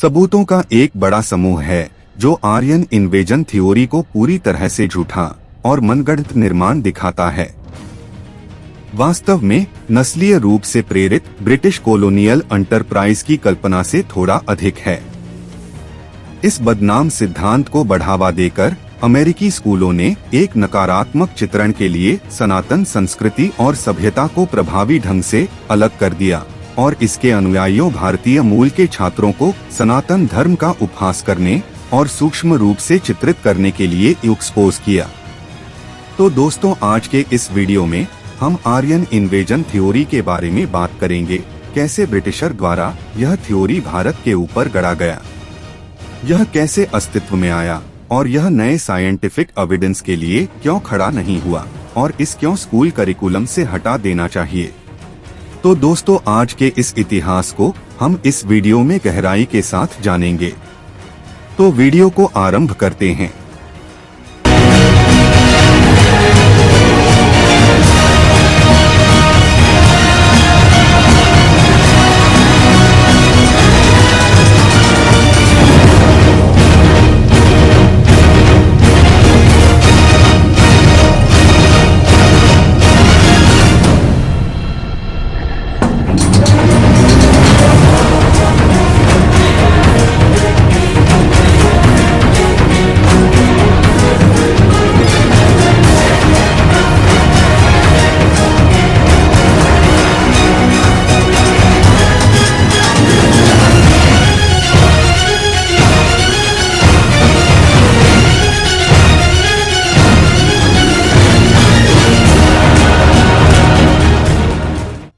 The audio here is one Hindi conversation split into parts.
सबूतों का एक बड़ा समूह है जो आर्यन इन्वेजन थ्योरी को पूरी तरह से झूठा और मनगढ़ंत निर्माण दिखाता है। वास्तव में नस्लीय रूप से प्रेरित ब्रिटिश कॉलोनियल एंटरप्राइज की कल्पना से थोड़ा अधिक है। इस बदनाम सिद्धांत को बढ़ावा देकर अमेरिकी स्कूलों ने एक नकारात्मक चित्रण के लिए सनातन संस्कृति और सभ्यता को प्रभावी ढंग से अलग कर दिया और इसके अनुयायियों भारतीय मूल के छात्रों को सनातन धर्म का उपहास करने और सूक्ष्म रूप से चित्रित करने के लिए एक्सपोज किया। तो दोस्तों, आज के इस वीडियो में हम आर्यन इन्वेजन थ्योरी के बारे में बात करेंगे। कैसे ब्रिटिशर द्वारा यह थ्योरी भारत के ऊपर गढ़ा गया, यह कैसे अस्तित्व में आया और यह नए साइंटिफिक एविडेंस के लिए क्यों खड़ा नहीं हुआ और इस क्यों स्कूल करिकुलम से हटा देना चाहिए। तो दोस्तों, आज के इस इतिहास को हम इस वीडियो में गहराई के साथ जानेंगे। तो वीडियो को आरंभ करते हैं।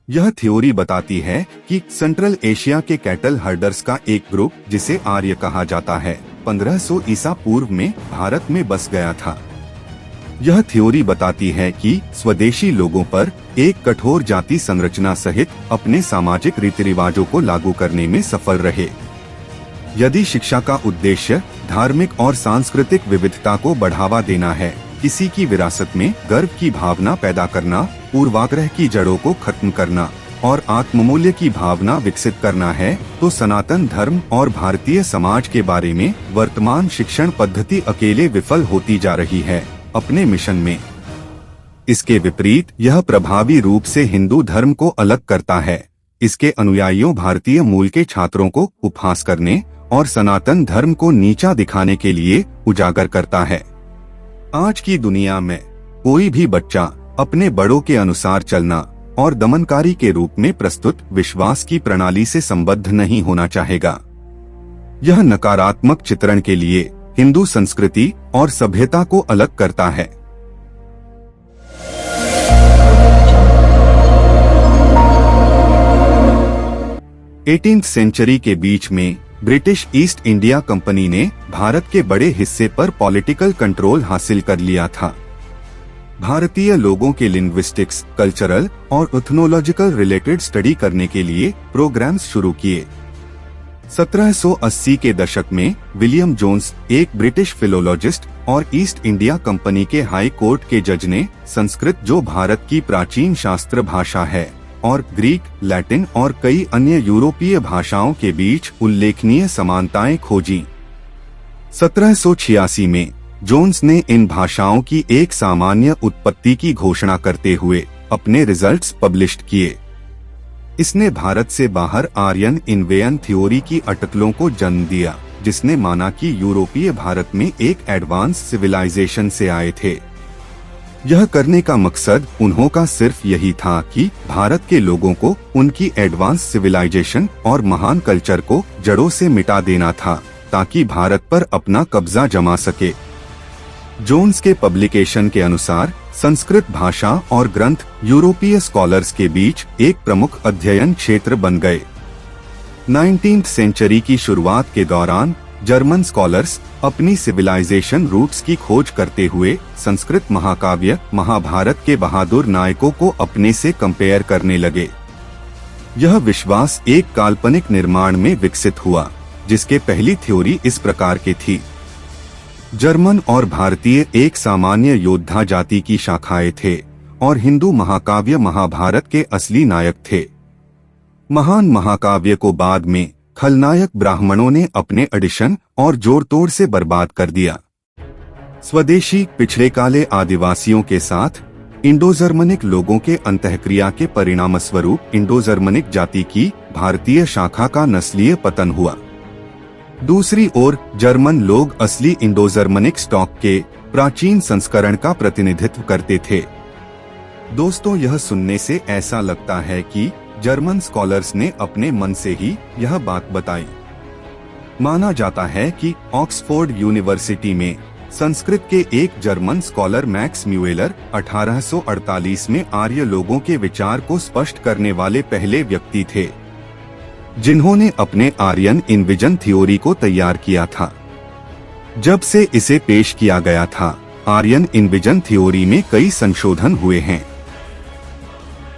यह थ्योरी बताती है कि सेंट्रल एशिया के कैटल हर्डर्स का एक ग्रुप, जिसे आर्य कहा जाता है, 1500 ईसा पूर्व में भारत में बस गया था। यह थ्योरी बताती है कि स्वदेशी लोगों पर एक कठोर जाति संरचना सहित अपने सामाजिक रीति रिवाजों को लागू करने में सफल रहे। यदि शिक्षा का उद्देश्य धार्मिक और सांस्कृतिक विविधता को बढ़ावा देना है, किसी की विरासत में गर्व की भावना पैदा करना, पूर्वाग्रह की जड़ों को खत्म करना और आत्ममूल्य की भावना विकसित करना है, तो सनातन धर्म और भारतीय समाज के बारे में वर्तमान शिक्षण पद्धति अकेले विफल होती जा रही है अपने मिशन में। इसके विपरीत यह प्रभावी रूप से हिंदू धर्म को अलग करता है, इसके अनुयायियों भारतीय मूल के छात्रों को उपहास करने और सनातन धर्म को नीचा दिखाने के लिए उजागर करता है। आज की दुनिया में कोई भी बच्चा अपने बड़ों के अनुसार चलना और दमनकारी के रूप में प्रस्तुत विश्वास की प्रणाली से संबद्ध नहीं होना चाहेगा। यह नकारात्मक चित्रण के लिए हिंदू संस्कृति और सभ्यता को अलग करता है। एटीन्थ सेंचुरी के बीच में ब्रिटिश ईस्ट इंडिया कंपनी ने भारत के बड़े हिस्से पर पॉलिटिकल कंट्रोल हासिल कर लिया था। भारतीय लोगों के लिंग्विस्टिक्स, कल्चरल और एथनोलॉजिकल रिलेटेड स्टडी करने के लिए प्रोग्राम्स शुरू किए। 1780 के दशक में विलियम जोन्स, एक ब्रिटिश फिलोलॉजिस्ट और ईस्ट इंडिया कंपनी के हाई कोर्ट के जज ने संस्कृत, जो भारत की प्राचीन शास्त्र भाषा है, और ग्रीक, लैटिन और कई अन्य यूरोपीय भाषाओं के बीच उल्लेखनीय समानताएं खोजी। 1786 में जोन्स ने इन भाषाओं की एक सामान्य उत्पत्ति की घोषणा करते हुए अपने रिजल्ट्स पब्लिश किए। इसने भारत से बाहर आर्यन इन्वेजन थ्योरी की अटकलों को जन्म दिया, जिसने माना कि यूरोपीय भारत में एक एडवांस सिविलाइजेशन से आए थे। यह करने का मकसद उन्हों का सिर्फ यही था कि भारत के लोगों को उनकी एडवांस सिविलाइजेशन और महान कल्चर को जड़ों से मिटा देना था, ताकि भारत पर अपना कब्जा जमा सके। जोन्स के पब्लिकेशन के अनुसार संस्कृत भाषा और ग्रंथ यूरोपीय स्कॉलर्स के बीच एक प्रमुख अध्ययन क्षेत्र बन गए। 19वीं सेंचुरी की शुरुआत के दौरान जर्मन स्कॉलर्स अपनी सिविलाइजेशन रूट्स की खोज करते हुए संस्कृत महाकाव्य महाभारत के बहादुर नायकों को अपने से कंपेयर करने लगे। यह विश्वास एक काल्पनिक निर्माण में विकसित हुआ, जिसके पहली थ्योरी इस प्रकार की थी: जर्मन और भारतीय एक सामान्य योद्धा जाति की शाखाएं थे और हिंदू महाकाव्य महाभारत के असली नायक थे। महान महाकाव्य को बाद में खलनायक ब्राह्मणों ने अपने एडिशन और जोड़तोड़ से बर्बाद कर दिया। स्वदेशी पिछड़े काले आदिवासियों के साथ इंडो जर्मनिक लोगों के अंतःक्रिया के परिणामस्वरूप इंडो जर्मनिक जाति की भारतीय शाखा का नस्लीय पतन हुआ। दूसरी ओर जर्मन लोग असली इंडो जर्मनिक स्टॉक के प्राचीन संस्करण का प्रतिनिधित्व करते थे। दोस्तों, यह सुनने से ऐसा लगता है कि जर्मन स्कॉलर्स ने अपने मन से ही यह बात बताई। माना जाता है कि ऑक्सफोर्ड यूनिवर्सिटी में संस्कृत के एक जर्मन स्कॉलर मैक्स म्यूएलर 1848 में आर्य लोगों के विचार को स्पष्ट करने वाले पहले व्यक्ति थे, जिन्होंने अपने आर्यन इनविजन थ्योरी को तैयार किया था। जब से इसे पेश किया गया था, आर्यन इनविजन थ्योरी में कई संशोधन हुए हैं।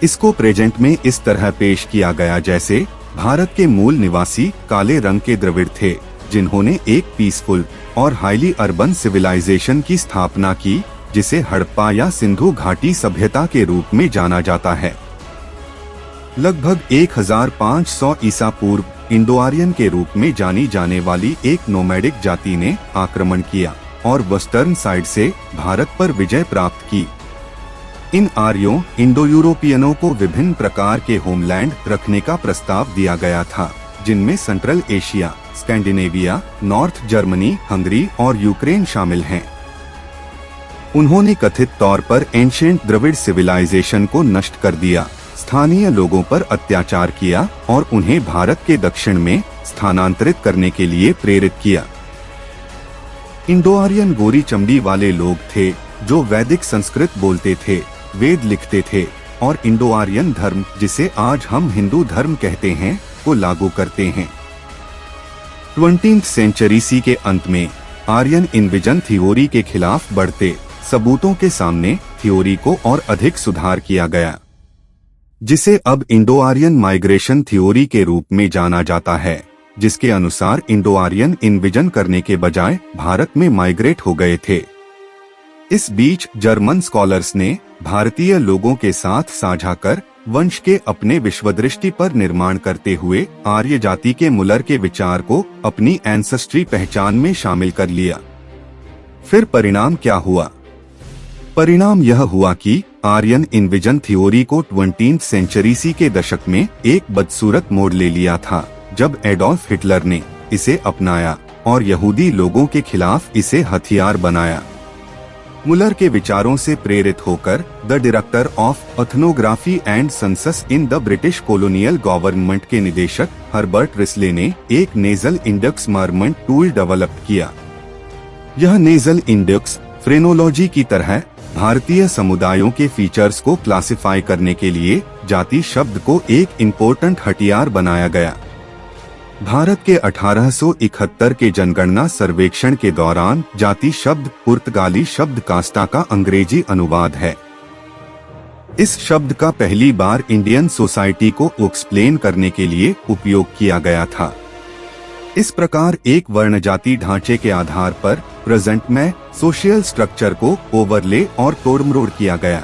इसको प्रेजेंट में इस तरह पेश किया गया जैसे भारत के मूल निवासी काले रंग के द्रविड़ थे, जिन्होंने एक पीसफुल और हाईली अर्बन सिविलाइजेशन की स्थापना की, जिसे हड़प्पा या सिंधु घाटी सभ्यता के रूप में जाना जाता है। लगभग 1500 ईसा पूर्व इंडो आर्यन के रूप में जानी जाने वाली एक नोमैडिक जाति ने आक्रमण किया और वेस्टर्न साइड से भारत पर विजय प्राप्त की। इन आर्यों इंडो यूरोपियनों को विभिन्न प्रकार के होमलैंड रखने का प्रस्ताव दिया गया था, जिनमें central Asia, Scandinavia, north Germany, Hungary और यूक्रेन शामिल हैं। उन्होंने कथित तौर पर एंशिएंट द्रविड़ सिविलाइजेशन को नष्ट कर दिया, स्थानीय लोगों पर अत्याचार किया और उन्हें भारत के दक्षिण में स्थानांतरित करने के लिए प्रेरित किया। इंडो आर्यन गोरी चमड़ी वाले लोग थे जो वैदिक संस्कृत बोलते थे, वेद लिखते थे और इंडो आर्यन धर्म, जिसे आज हम हिंदू धर्म कहते हैं, को लागू करते हैं। 20वीं सेंचुरी सी के अंत में आर्यन इनविजन थ्योरी के खिलाफ बढ़ते सबूतों के सामने थ्योरी को और अधिक सुधार किया गया, जिसे अब इंडो आर्यन माइग्रेशन थ्योरी के रूप में जाना जाता है, जिसके अनुसार इंडो आर्यन इनविजन करने के बजाय भारत में माइग्रेट हो गए थे। इस बीच जर्मन स्कॉलर्स ने भारतीय लोगों के साथ साझा कर वंश के अपने विश्वदृष्टि पर निर्माण करते हुए आर्य जाति के मुलर के विचार को अपनी एंसेस्ट्री पहचान में शामिल कर लिया। फिर परिणाम क्या हुआ? परिणाम यह हुआ कि आर्यन इनविजन थ्योरी को 20वीं सेंचुरी सी के दशक में एक बदसूरत मोड़ ले लिया था, जब एडोल्फ हिटलर ने इसे अपनाया और यहूदी लोगों के खिलाफ इसे हथियार बनाया। मुलर के विचारों से प्रेरित होकर the director of ethnography and census in the British colonial government के निदेशक हर्बर्ट रिस्ले ने एक nasal index measurement tool develop किया। यह नेजल इंडेक्स फ्रेनोलॉजी की तरह भारतीय समुदायों के फीचर्स को क्लासिफाई करने के लिए जाति शब्द को एक इम्पोर्टेंट हथियार बनाया गया। भारत के 1871 के जनगणना सर्वेक्षण के दौरान जाति शब्द पुर्तगाली शब्द कास्टा का अंग्रेजी अनुवाद है। इस शब्द का पहली बार इंडियन सोसाइटी को एक्सप्लेन करने के लिए उपयोग किया गया था। इस प्रकार एक वर्ण जाति ढांचे के आधार पर प्रेजेंट में सोशल स्ट्रक्चर को ओवरले और तोड़मरोड़ किया गया।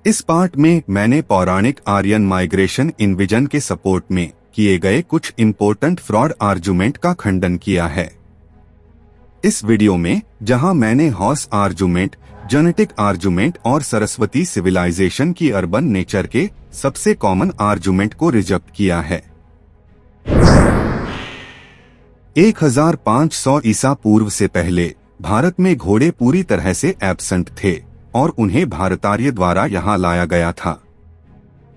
इस पार्ट में मैंने पौराणिक आर्यन माइग्रेशन इनविजन के सपोर्ट में किए गए कुछ इम्पोर्टेंट फ्रॉड आर्गुमेंट का खंडन किया है। इस वीडियो में जहां मैंने हॉर्स आर्गुमेंट, जेनेटिक आर्गुमेंट और सरस्वती सिविलाइजेशन की अर्बन नेचर के सबसे कॉमन आर्गुमेंट को रिजेक्ट किया है। 1500 ईसा पूर्व से पहले भारत में घोड़े पूरी तरह से एब्सेंट थे और उन्हें भारतार्य द्वारा यहाँ लाया गया था।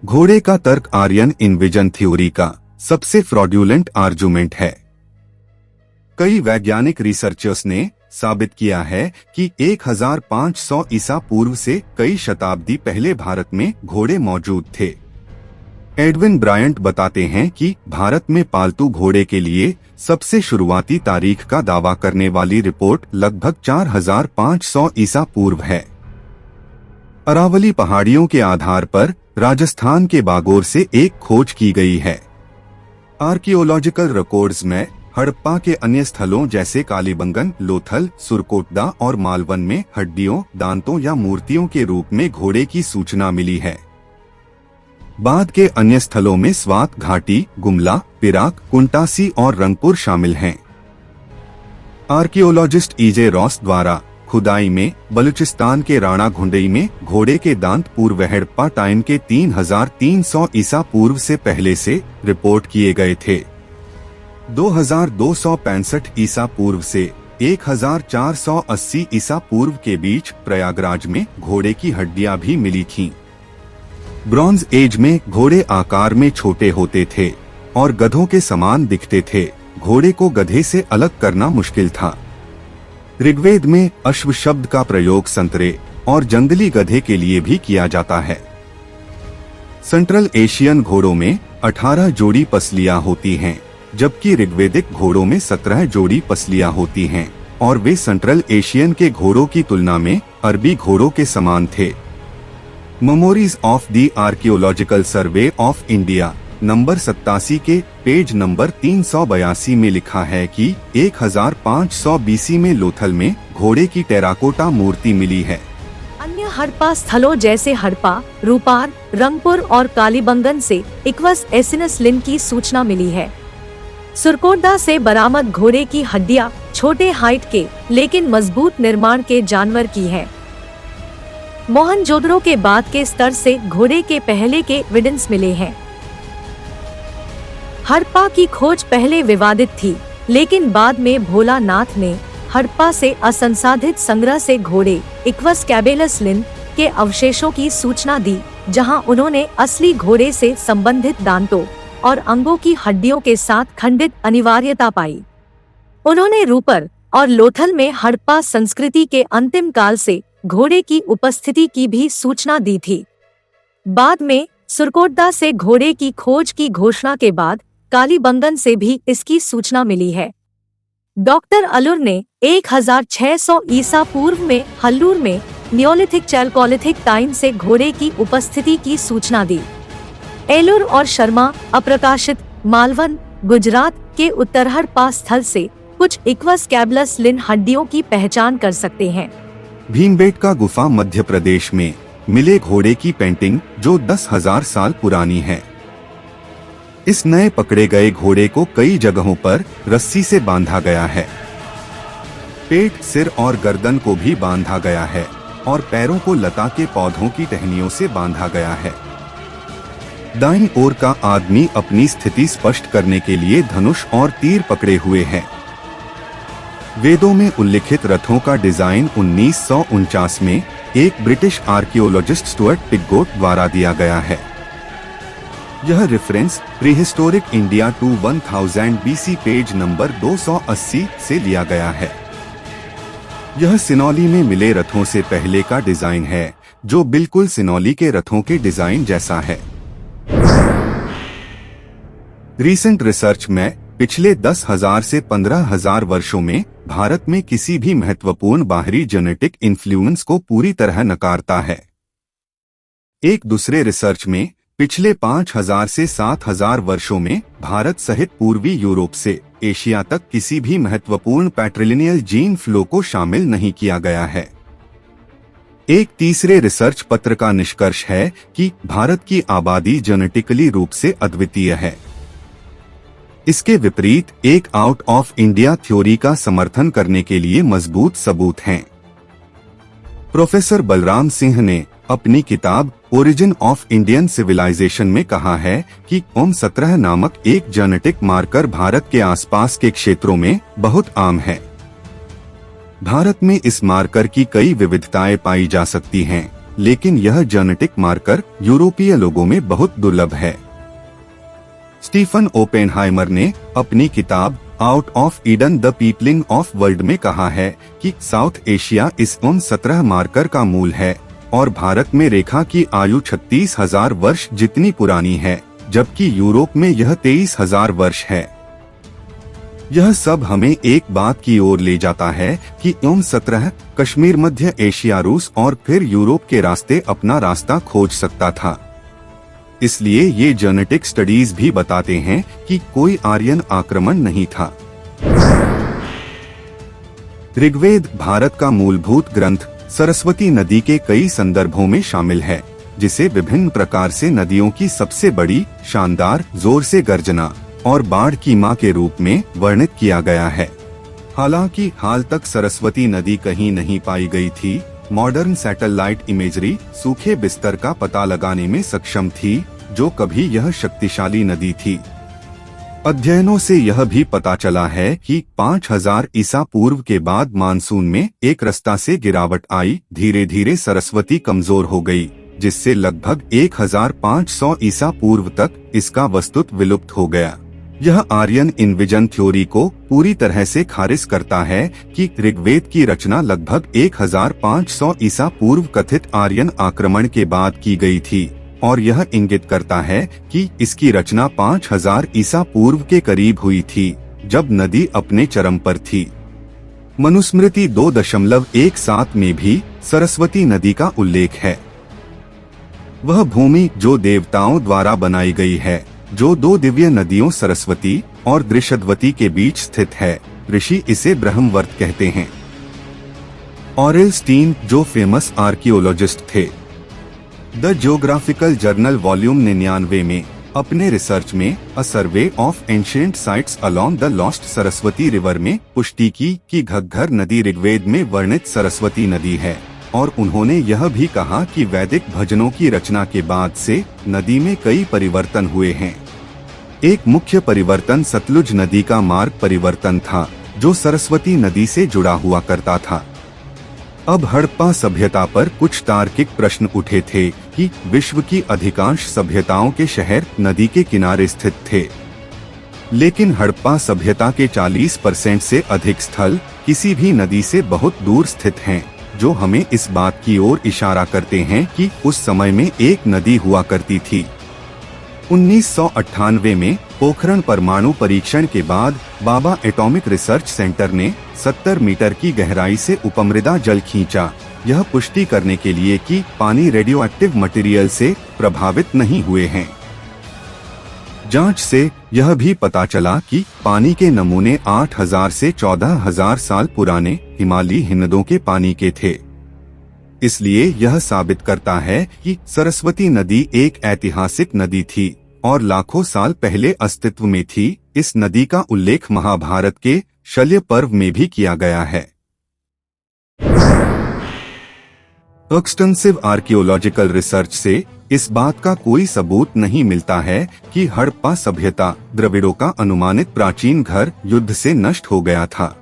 घोड़े का तर्क आर्यन इनविजन थ्योरी का सबसे फ्रॉड्यूलेंट आर्गुमेंट है। कई वैज्ञानिक रिसर्चर्स ने साबित किया है कि 1500 ईसा पूर्व से कई शताब्दी पहले भारत में घोड़े मौजूद थे। एडविन ब्रायंट बताते हैं कि भारत में पालतू घोड़े के लिए सबसे शुरुआती तारीख का दावा करने वाली रिपोर्ट लगभग 4500 ईसा पूर्व है। अरावली पहाड़ियों के आधार पर राजस्थान के बागोर से एक खोज की गई है। आर्कियोलॉजिकल रिकॉर्ड्स में हड़प्पा के अन्य स्थलों जैसे कालीबंगन, लोथल, सुरकोटदा और मालवन में हड्डियों, दांतों या मूर्तियों के रूप में घोड़े की सूचना मिली है। बाद के अन्य स्थलों में स्वात घाटी, गुमला, पिराक, कुंटासी और रंगपुर शामिल हैं। आर्कियोलॉजिस्ट ईजे रॉस द्वारा खुदाई में बलूचिस्तान के राणा घुंडई में घोड़े के दांत पूर्व हड़प्पा टाइम के 3300 ईसा पूर्व से पहले से रिपोर्ट किए गए थे। 2265 ईसा पूर्व से 1480 ईसा पूर्व के बीच प्रयागराज में घोड़े की हड्डियां भी मिली थीं। ब्रॉन्ज एज में घोड़े आकार में छोटे होते थे और गधों के समान दिखते थे। घोड़े को गधे से अलग करना मुश्किल था। ऋग्वेद में अश्व शब्द का प्रयोग संतरे और जंगली गधे के लिए भी किया जाता है। सेंट्रल एशियन घोड़ों में 18 जोड़ी पसलियां होती हैं, जबकि ऋग्वेदिक घोड़ों में 17 जोड़ी पसलियां होती हैं और वे सेंट्रल एशियन के घोड़ों की तुलना में अरबी घोड़ों के समान थे। Memories of the archaeological survey of India number 87 के पेज नंबर 382 में लिखा है कि 1500 बीसी में लोथल में घोड़े की टेराकोटा मूर्ति मिली है। अन्य हड़प्पा स्थलों जैसे हड़प्पा, रूपार, रंगपुर और कालीबंगन से इक्वस एसिनस लिन की सूचना मिली है। सुरकोटदा से बरामद घोड़े की हड्डियां छोटे हाइट के लेकिन मजबूत निर्माण के जानवर की है। मोहनजोदड़ो के बाद के स्तर से घोड़े के पहले के एविडेंस मिले हैं। हड़प्पा की खोज पहले विवादित थी, लेकिन बाद में भोलानाथ ने हड़प्पा से असंसाधित संग्रह से घोड़े इक्वस कैबेलस लिन के अवशेषों की सूचना दी, जहां उन्होंने असली घोड़े से संबंधित दांतों और अंगों की हड्डियों के साथ खंडित अनिवार्यता पाई। उन्होंने रूपर और लोथल में हड़प्पा संस्कृति के अंतिम काल से घोड़े की उपस्थिति की भी सूचना दी थी। बाद में सुरकोटदा से घोड़े की खोज की घोषणा के बाद कालीबंगन से भी इसकी सूचना मिली है। डॉक्टर अलुर ने 1600 ईसा पूर्व में हल्लूर में नियोलिथिक चैल्कोलिथिक टाइम से घोड़े की उपस्थिति की सूचना दी। एलुर और शर्मा अप्रकाशित मालवन, गुजरात के उत्तर हड़प्पा स्थल से कुछ इक्वस कैबलस लिन हड्डियों की पहचान कर सकते हैं। भीमबेटका गुफा मध्य प्रदेश में मिले घोड़े की पेंटिंग जो 10,000 साल पुरानी है। इस नए पकड़े गए घोड़े को कई जगहों पर रस्सी से बांधा गया है। पेट, सिर और गर्दन को भी बांधा गया है और पैरों को लता के पौधों की टहनियों से बांधा गया है। दाईं ओर का आदमी अपनी स्थिति स्पष्ट करने के लिए धनुष और तीर पकड़े हुए है। वेदों में उल्लिखित रथों का डिजाइन 1949 में एक ब्रिटिश आर्कियोलॉजिस्ट स्टुअर्ट पिगोट द्वारा दिया गया है। यह reference prehistoric India to 1000 BC page number 280 से लिया गया है। यह सिनौली में मिले रथों से पहले का डिजाइन है, जो बिल्कुल सिनौली के रथों के डिजाइन जैसा है। रीसेंट रिसर्च में पिछले 10,000 से 15,000 वर्षों में भारत में किसी भी महत्वपूर्ण बाहरी जेनेटिक इन्फ्लुएंस को पूरी तरह नकारता है। एक दूसरे रिसर्च में पिछले 5,000 से 7,000 वर्षों में भारत सहित पूर्वी यूरोप से एशिया तक किसी भी महत्वपूर्ण पैट्रिलिनियल जीन फ्लो को शामिल नहीं किया गया है। एक तीसरे रिसर्च पत्र का निष्कर्ष है कि भारत की आबादी जेनेटिकली रूप से अद्वितीय है। इसके विपरीत एक आउट ऑफ इंडिया थ्योरी का समर्थन करने के लिए मजबूत सबूत हैं। प्रोफेसर बलराम सिंह ने अपनी किताब ओरिजिन ऑफ इंडियन सिविलाइजेशन में कहा है कि OM17 नामक एक जेनेटिक मार्कर भारत के आसपास के क्षेत्रों में बहुत आम है। भारत में इस मार्कर की कई विविधताएं पाई जा सकती हैं, लेकिन यह जेनेटिक मार्कर यूरोपीय लोगों में बहुत दुर्लभ है। स्टीफन ओपेनहाइमर ने अपनी किताब out of Eden the peopling of world में कहा है कि साउथ एशिया इस OM17 मार्कर का मूल है और भारत में रेखा की आयु 36,000 वर्ष जितनी पुरानी है, जबकि यूरोप में यह 23,000 वर्ष है। यह सब हमें एक बात की ओर ले जाता है कि OM17 कश्मीर, मध्य एशिया, रूस और फिर यूरोप के रास्ते अपना रास्ता खोज सकता था। इसलिए ये जेनेटिक स्टडीज भी बताते हैं कि कोई आर्यन आक्रमण नहीं था। ऋग्वेद भारत का मूलभूत ग्रंथ सरस्वती नदी के कई संदर्भों में शामिल है, जिसे विभिन्न प्रकार से नदियों की सबसे बड़ी, शानदार, जोर से गर्जना और बाढ़ की मां के रूप में वर्णित किया गया है। हालांकि हाल तक सरस्वती नदी कहीं नहीं पाई गई थी, मॉडर्न सैटेलाइट इमेजरी सूखे बिस्तर का पता लगाने में सक्षम थी, जो कभी यह शक्तिशाली नदी थी। अध्ययनों से यह भी पता चला है कि 5000 ईसा पूर्व के बाद मानसून में एक रास्ता से गिरावट आई, धीरे धीरे सरस्वती कमजोर हो गई, जिससे लगभग 1500 ईसा पूर्व तक इसका वस्तुत्व विलुप्त हो गया। यह आर्यन इन्विजन थ्योरी को पूरी तरह से खारिज करता है कि ऋग्वेद की रचना लगभग 1500 ईसा पूर्व कथित आर्यन आक्रमण के बाद की गई थी, और यह इंगित करता है कि इसकी रचना 5000 ईसा पूर्व के करीब हुई थी, जब नदी अपने चरम पर थी। मनुस्मृति 2.17 में भी सरस्वती नदी का उल्लेख है। वह भूमि जो देवताओं द्वारा बनाई गई है, जो दो दिव्य नदियों सरस्वती और दृशद्वती के बीच स्थित है, ऋषि इसे ब्रह्मवर्त कहते हैं। ऑरेल स्टीन, जो फेमस आर्कियोलॉजिस्ट थे, द जियोग्राफिकल जर्नल वॉल्यूम 99 में अपने रिसर्च में a survey of ancient sites along the lost Saraswati river में पुष्टि की कि घग्घर नदी ऋग्वेद में वर्णित सरस्वती नदी है, और उन्होंने यह भी कहा कि वैदिक भजनों की रचना के बाद से नदी में कई परिवर्तन हुए हैं। एक मुख्य परिवर्तन सतलुज नदी का मार्ग परिवर्तन था, जो सरस्वती नदी से जुड़ा हुआ करता था। अब हड़प्पा सभ्यता पर कुछ तार्किक प्रश्न उठे थे कि विश्व की अधिकांश सभ्यताओं के शहर नदी के किनारे स्थित थे, लेकिन हड़प्पा सभ्यता के 40% से अधिक स्थल किसी भी नदी से बहुत दूर स्थित हैं, जो हमें इस बात की ओर इशारा करते हैं कि उस समय में एक नदी हुआ करती थी। 1998 में पोखरण परमाणु परीक्षण के बाद बाबा एटॉमिक रिसर्च सेंटर ने 70 मीटर की गहराई से उपमृदा जल खींचा, यह पुष्टि करने के लिए कि पानी रेडियोएक्टिव मटेरियल से प्रभावित नहीं हुए हैं। जांच से यह भी पता चला कि पानी के नमूने 8000 से 14000 साल पुराने हिमालयी हिमनदों के पानी के थे। इसलिए यह साबित करता है कि सरस्वती नदी एक ऐतिहासिक नदी थी और लाखों साल पहले अस्तित्व में थी। इस नदी का उल्लेख महाभारत के शल्य पर्व में भी किया गया है। एक्सटेंसिव आर्कियोलॉजिकल रिसर्च से इस बात का कोई सबूत नहीं मिलता है कि हड़प्पा सभ्यता द्रविड़ों का अनुमानित प्राचीन घर युद्ध से नष्ट हो गया था।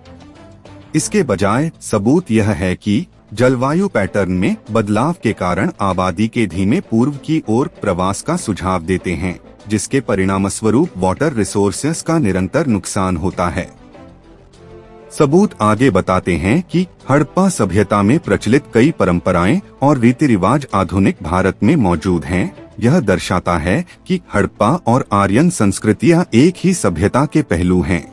इसके बजाय सबूत यह है कि जलवायु पैटर्न में बदलाव के कारण आबादी के धीमे पूर्व की ओर प्रवास का सुझाव देते हैं, जिसके परिणामस्वरूप वाटर रिसोर्सेस का निरंतर नुकसान होता है। सबूत आगे बताते हैं कि हड़प्पा सभ्यता में प्रचलित कई परंपराएं और रीति रिवाज आधुनिक भारत में मौजूद हैं। यह दर्शाता है कि हड़प्पा और आर्यन संस्कृतियां एक ही सभ्यता के पहलू हैं।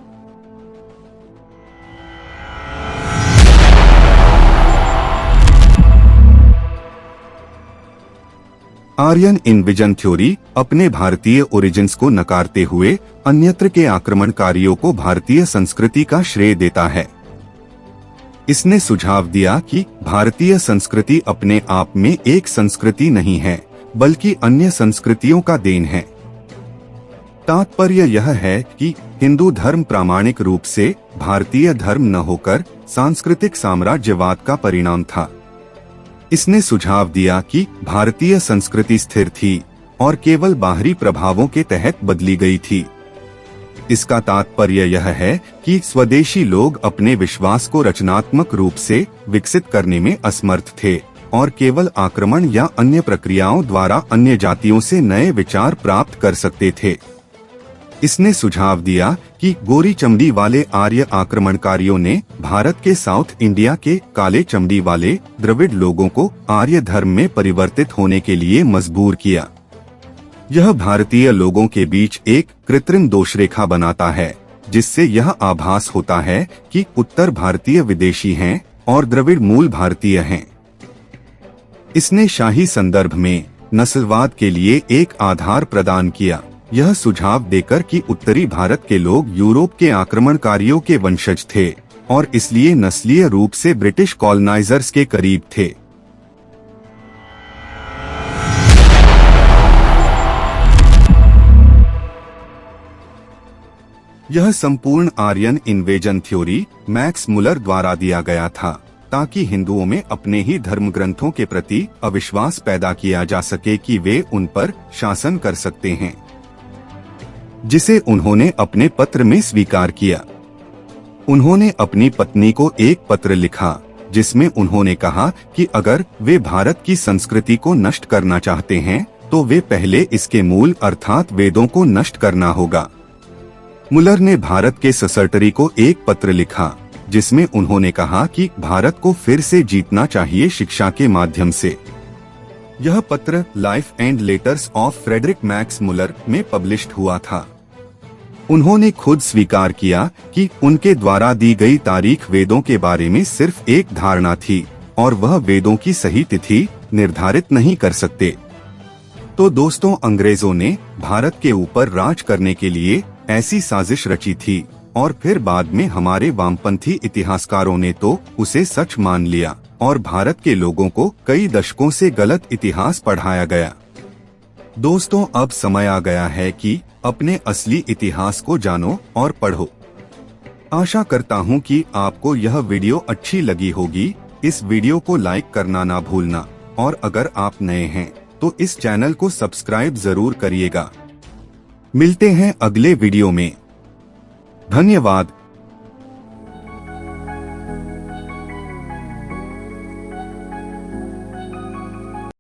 आर्यन इन्विजन थ्योरी अपने भारतीय ओरिजिन्स को नकारते हुए अन्यत्र के आक्रमणकारियों को भारतीय संस्कृति का श्रेय देता है। इसने सुझाव दिया कि भारतीय संस्कृति अपने आप में एक संस्कृति नहीं है, बल्कि अन्य संस्कृतियों का देन है। तात्पर्य यह है कि हिंदू धर्म प्रामाणिक रूप से भारतीय धर्म न होकर सांस्कृतिक साम्राज्यवाद का परिणाम था। इसने सुझाव दिया कि भारतीय संस्कृति स्थिर थी और केवल बाहरी प्रभावों के तहत बदली गई थी। इसका तात्पर्य यह है कि स्वदेशी लोग अपने विश्वास को रचनात्मक रूप से विकसित करने में असमर्थ थे और केवल आक्रमण या अन्य प्रक्रियाओं द्वारा अन्य जातियों से नए विचार प्राप्त कर सकते थे। इसने सुझाव दिया कि गोरी चमड़ी वाले आर्य आक्रमणकारियों ने भारत के साउथ इंडिया के काले चमड़ी वाले द्रविड़ लोगों को आर्य धर्म में परिवर्तित होने के लिए मजबूर किया। यह भारतीय लोगों के बीच एक कृत्रिम दोषरेखा बनाता है, जिससे यह आभास होता है कि उत्तर भारतीय विदेशी हैं और द्रविड़ मूल भारतीय हैं। इसने शाही संदर्भ में नस्लवाद के लिए एक आधार प्रदान किया, यह सुझाव देकर कि उत्तरी भारत के लोग यूरोप के आक्रमणकारियों के वंशज थे और इसलिए नस्लीय रूप से ब्रिटिश कॉलोनाइजर्स के करीब थे। यह संपूर्ण Aryan invasion theory Max Muller द्वारा दिया गया था ताकि हिंदुओं में अपने ही धर्म ग्रंथों के प्रति अविश्वास पैदा किया जा सके कि वे उन पर शासन कर सकते हैं, जिसे उन्होंने अपने पत्र में स्वीकार किया। उन्होंने अपनी पत्नी को एक पत्र लिखा जिसमें उन्होंने कहा कि अगर वे भारत की संस्कृति को नष्ट करना चाहते हैं तो वे पहले इसके मूल अर्थात वेदों को नष्ट करना होगा। मुलर ने भारत के सेक्रेटरी को एक पत्र लिखा जिसमें उन्होंने कहा कि भारत को फिर से जीतना चाहिए शिक्षा के माध्यम से। यह पत्र life and letters of Friedrich Max Muller में पब्लिश्ड हुआ था। उन्होंने खुद स्वीकार किया कि उनके द्वारा दी गई तारीख वेदों के बारे में सिर्फ एक धारणा थी और वह वेदों की सही तिथि निर्धारित नहीं कर सकते। तो दोस्तों, अंग्रेजों ने भारत के ऊपर राज करने के लिए ऐसी साजिश रची थी और फिर बाद में हमारे वामपंथी इतिहासकारों ने तो उसे सच मान लिया और भारत के लोगों को कई दशकों से गलत इतिहास पढ़ाया गया। दोस्तों, अब समय आ गया है कि अपने असली इतिहास को जानो और पढ़ो। आशा करता हूं कि आपको यह वीडियो अच्छी लगी होगी। इस वीडियो को लाइक करना ना भूलना और अगर आप नए हैं तो इस चैनल को सब्सक्राइब जरूर करिएगा। मिलते हैं अगले वीडियो में। धन्यवाद।